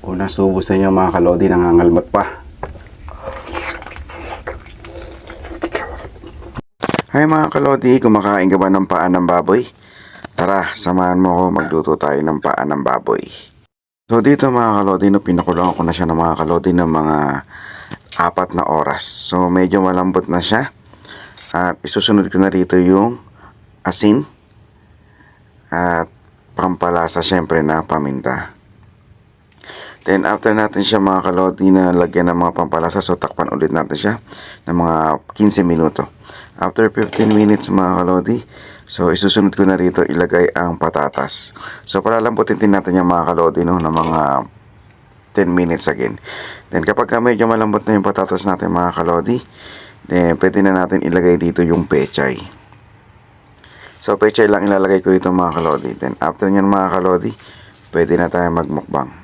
Unang subo sa inyo mga kalodi, nangangalmat pa. Hi mga kalodi, kumakain ka ba ng paa ng baboy? Tara, samahan mo ako, magluto tayo ng paa ng baboy. So dito mga kalodi, no, pinakulangan ko na siya ng mga kalodi ng mga 4 na oras. So medyo malambot na siya. At isusunod ko na rito yung asin at pampalasa syempre na paminta. Then after natin siya mga kalodi na lagyan ng mga pampalasa, so takpan ulit natin siya ng mga 15 minuto. After 15 minutes mga kalodi, so isusunod ko na rito ilagay ang patatas. So palalambutin din natin yung mga kalodi, no, ng mga 10 minutes again. Then kapag medyo malambot na yung patatas natin mga kalodi, then pwede na natin ilagay dito yung pechay. So pechay lang ilalagay ko dito mga kalodi. Then after nyan mga kalodi, pwede na tayo magmukbang.